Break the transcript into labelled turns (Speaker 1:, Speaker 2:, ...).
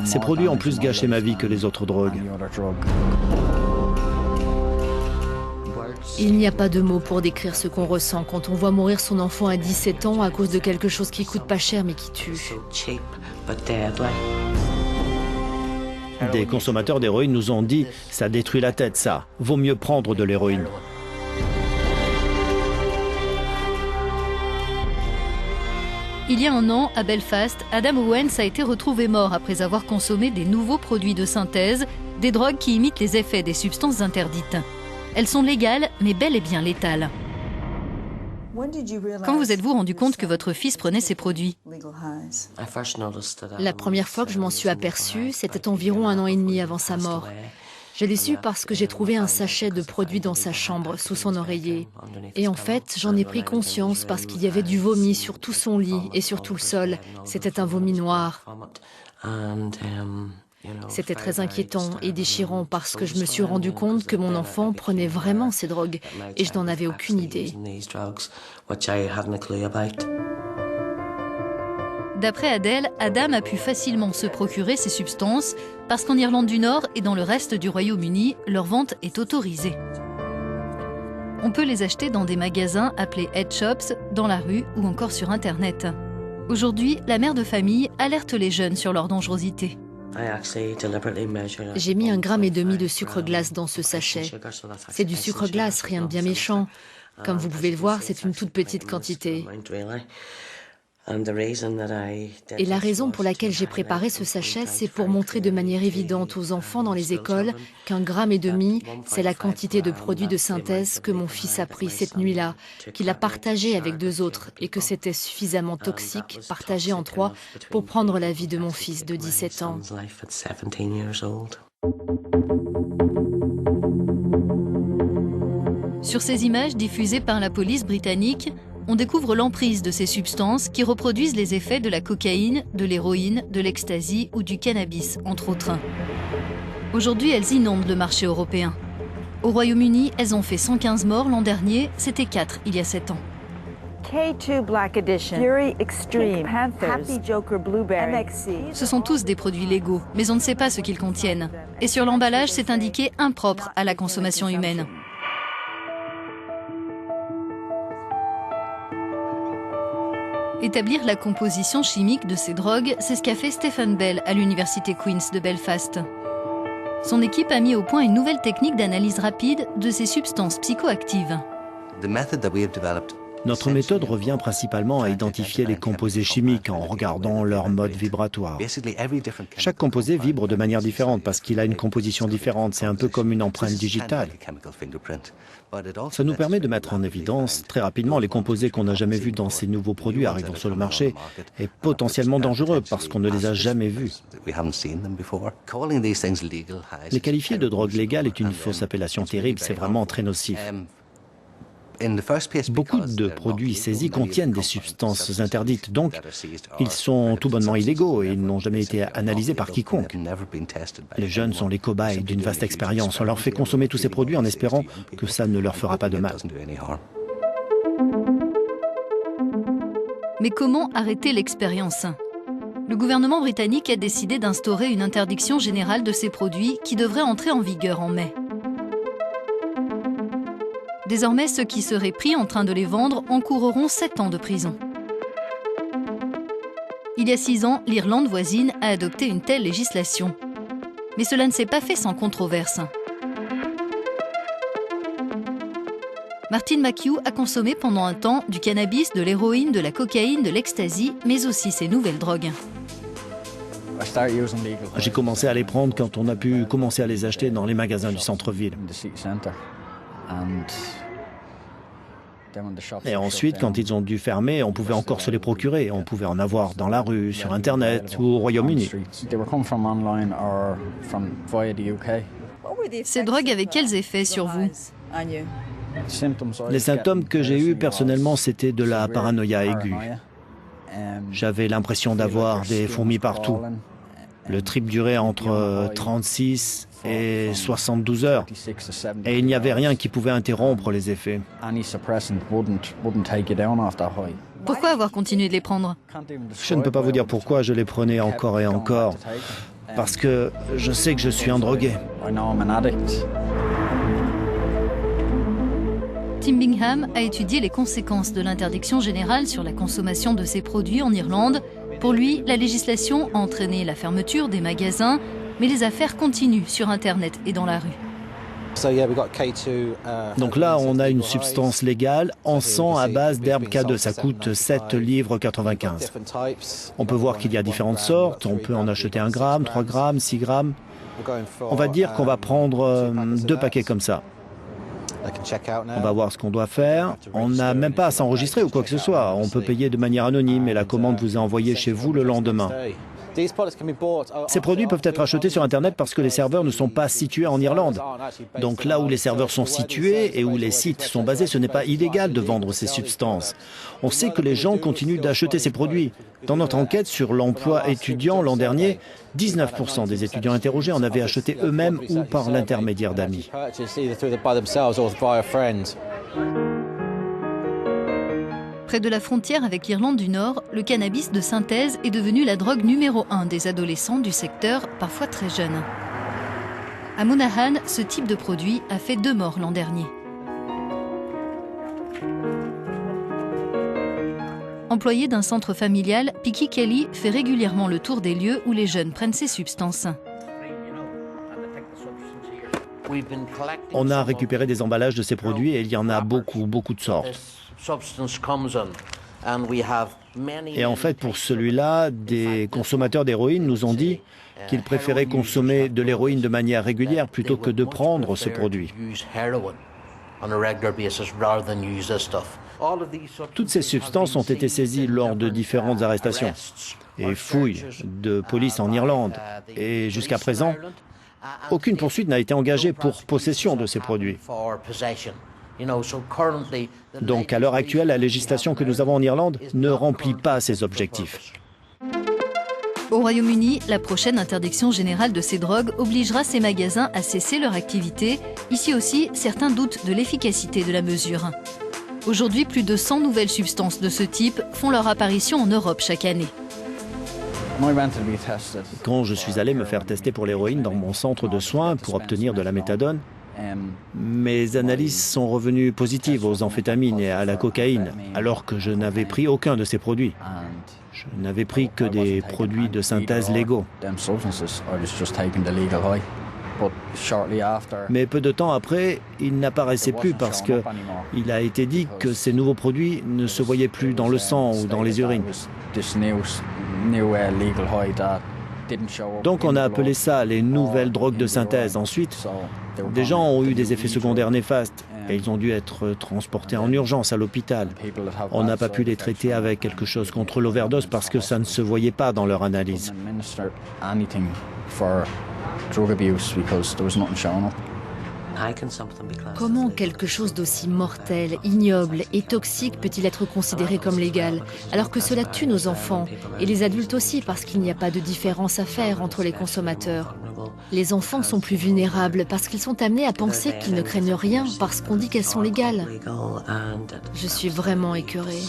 Speaker 1: Ces produits ont plus gâché ma vie que les autres drogues.
Speaker 2: Il n'y a pas de mots pour décrire ce qu'on ressent quand on voit mourir son enfant à 17 ans à cause de quelque chose qui coûte pas cher mais qui tue.
Speaker 1: Des consommateurs d'héroïne nous ont dit « ça détruit la tête, ça. Vaut mieux prendre de l'héroïne ».
Speaker 3: Il y a un an, à Belfast, Adam Owens a été retrouvé mort après avoir consommé des nouveaux produits de synthèse, des drogues qui imitent les effets des substances interdites. Elles sont légales, mais bel et bien létales. Quand vous êtes-vous rendu compte que votre fils prenait ces produits?
Speaker 2: La première fois que je m'en suis aperçue, c'était environ 1 an et demi avant sa mort. Je l'ai su parce que j'ai trouvé un sachet de produits dans sa chambre, sous son oreiller. Et en fait, j'en ai pris conscience parce qu'il y avait du vomi sur tout son lit et sur tout le sol. C'était un vomi noir. C'était très inquiétant et déchirant parce que je me suis rendu compte que mon enfant prenait vraiment ces drogues et je n'en avais aucune idée.
Speaker 3: D'après Adèle, Adam a pu facilement se procurer ces substances parce qu'en Irlande du Nord et dans le reste du Royaume-Uni, leur vente est autorisée. On peut les acheter dans des magasins appelés head shops, dans la rue ou encore sur Internet. Aujourd'hui, la mère de famille alerte les jeunes sur leur dangerosité.
Speaker 2: J'ai mis 1,5 gramme de sucre glace dans ce sachet. C'est du sucre glace, rien de bien méchant. Comme vous pouvez le voir, c'est une toute petite quantité. Et la raison pour laquelle j'ai préparé ce sachet, c'est pour montrer de manière évidente aux enfants dans les écoles qu'1,5 gramme, c'est la quantité de produits de synthèse que mon fils a pris cette nuit-là, qu'il a partagé avec 2 autres et que c'était suffisamment toxique, partagé en 3, pour prendre la vie de mon fils de 17 ans.
Speaker 3: Sur ces images diffusées par la police britannique, on découvre l'emprise de ces substances qui reproduisent les effets de la cocaïne, de l'héroïne, de l'ecstasy ou du cannabis, entre autres. Aujourd'hui, elles inondent le marché européen. Au Royaume-Uni, elles ont fait 115 morts l'an dernier, c'était 4 il y a 7 ans.
Speaker 4: K2 Black Edition, Fury Extreme, Happy Joker Blueberry, MXC.
Speaker 3: Ce sont tous des produits légaux, mais on ne sait pas ce qu'ils contiennent. Et sur l'emballage, c'est indiqué impropre à la consommation humaine. Établir la composition chimique de ces drogues, c'est ce qu'a fait Stephen Bell à l'université Queen's de Belfast. Son équipe a mis au point une nouvelle technique d'analyse rapide de ces substances psychoactives.
Speaker 1: Notre méthode revient principalement à identifier les composés chimiques en regardant leur mode vibratoire. Chaque composé vibre de manière différente parce qu'il a une composition différente. C'est un peu comme une empreinte digitale. Ça nous permet de mettre en évidence très rapidement les composés qu'on n'a jamais vus dans ces nouveaux produits arrivant sur le marché et potentiellement dangereux parce qu'on ne les a jamais vus. Les qualifier de drogue légale est une fausse appellation terrible, c'est vraiment très nocif. Beaucoup de produits saisis contiennent des substances interdites, donc ils sont tout bonnement illégaux et ils n'ont jamais été analysés par quiconque. Les jeunes sont les cobayes d'une vaste expérience. On leur fait consommer tous ces produits en espérant que ça ne leur fera pas de mal.
Speaker 3: Mais comment arrêter l'expérience? Le gouvernement britannique a décidé d'instaurer une interdiction générale de ces produits qui devrait entrer en vigueur en mai. Désormais, ceux qui seraient pris en train de les vendre encourront 7 ans de prison. Il y a 6 ans, l'Irlande voisine a adopté une telle législation. Mais cela ne s'est pas fait sans controverse. Martin McHugh a consommé pendant un temps du cannabis, de l'héroïne, de la cocaïne, de l'ecstasy, mais aussi ces nouvelles drogues.
Speaker 1: J'ai commencé à les prendre quand on a pu commencer à les acheter dans les magasins du centre-ville. Et ensuite, quand ils ont dû fermer, on pouvait encore se les procurer. On pouvait en avoir dans la rue, sur Internet ou au Royaume-Uni.
Speaker 3: Ces drogues avaient quels effets sur vous?
Speaker 1: Les symptômes que j'ai eus personnellement, c'était de la paranoïa aiguë. J'avais l'impression d'avoir des fourmis partout. Le trip durait entre 36 et 72 heures. Et il n'y avait rien qui pouvait interrompre les effets.
Speaker 3: Pourquoi avoir continué de les prendre?
Speaker 1: Je ne peux pas vous dire pourquoi je les prenais encore et encore. Parce que je sais que je suis un drogué.
Speaker 3: Tim Bingham a étudié les conséquences de l'interdiction générale sur la consommation de ces produits en Irlande. Pour lui, la législation a entraîné la fermeture des magasins, mais les affaires continuent sur Internet et dans la rue.
Speaker 1: Donc là, on a une substance légale, encens à base d'herbe K2. Ça coûte 7 livres 95. On peut voir qu'il y a différentes sortes. On peut en acheter 1 gramme, 3 grammes, 6 grammes. On va dire qu'on va prendre 2 paquets comme ça. On va voir ce qu'on doit faire. On n'a même pas à s'enregistrer ou quoi que ce soit. On peut payer de manière anonyme et la commande vous est envoyée chez vous le lendemain. Ces produits peuvent être achetés sur Internet parce que les serveurs ne sont pas situés en Irlande. Donc là où les serveurs sont situés et où les sites sont basés, ce n'est pas illégal de vendre ces substances. On sait que les gens continuent d'acheter ces produits. Dans notre enquête sur l'emploi étudiant l'an dernier, 19% des étudiants interrogés en avaient acheté eux-mêmes ou par l'intermédiaire d'amis.
Speaker 3: Près de la frontière avec l'Irlande du Nord, le cannabis de synthèse est devenu la drogue numéro 1 des adolescents du secteur, parfois très jeunes. À Monaghan, ce type de produit a fait 2 morts l'an dernier. Employé d'un centre familial, Picky Kelly fait régulièrement le tour des lieux où les jeunes prennent ces substances.
Speaker 1: On a récupéré des emballages de ces produits et il y en a beaucoup de sortes. Et en fait, pour celui-là, des consommateurs d'héroïne nous ont dit qu'ils préféraient consommer de l'héroïne de manière régulière plutôt que de prendre ce produit. Toutes ces substances ont été saisies lors de différentes arrestations et fouilles de police en Irlande. Et jusqu'à présent, aucune poursuite n'a été engagée pour possession de ces produits. Donc à l'heure actuelle, la législation que nous avons en Irlande ne remplit pas ces objectifs.
Speaker 3: Au Royaume-Uni, la prochaine interdiction générale de ces drogues obligera ces magasins à cesser leur activité. Ici aussi, certains doutent de l'efficacité de la mesure. Aujourd'hui, plus de 100 nouvelles substances de ce type font leur apparition en Europe chaque année.
Speaker 1: Quand je suis allé me faire tester pour l'héroïne dans mon centre de soins pour obtenir de la méthadone, mes analyses sont revenues positives aux amphétamines et à la cocaïne, alors que je n'avais pris aucun de ces produits. Je n'avais pris que des produits de synthèse légaux. Mais peu de temps après, ils n'apparaissaient plus parce qu'il a été dit que ces nouveaux produits ne se voyaient plus dans le sang ou dans les urines. Donc on a appelé ça les nouvelles drogues de synthèse. Ensuite, des gens ont eu des effets secondaires néfastes et ils ont dû être transportés en urgence à l'hôpital. On n'a pas pu les traiter avec quelque chose contre l'overdose parce que ça ne se voyait pas dans leur analyse.
Speaker 2: Comment quelque chose d'aussi mortel, ignoble et toxique peut-il être considéré comme légal, alors que cela tue nos enfants, et les adultes aussi, parce qu'il n'y a pas de différence à faire entre les consommateurs. Les enfants sont plus vulnérables parce qu'ils sont amenés à penser qu'ils ne craignent rien parce qu'on dit qu'elles sont légales. Je suis vraiment écœurée.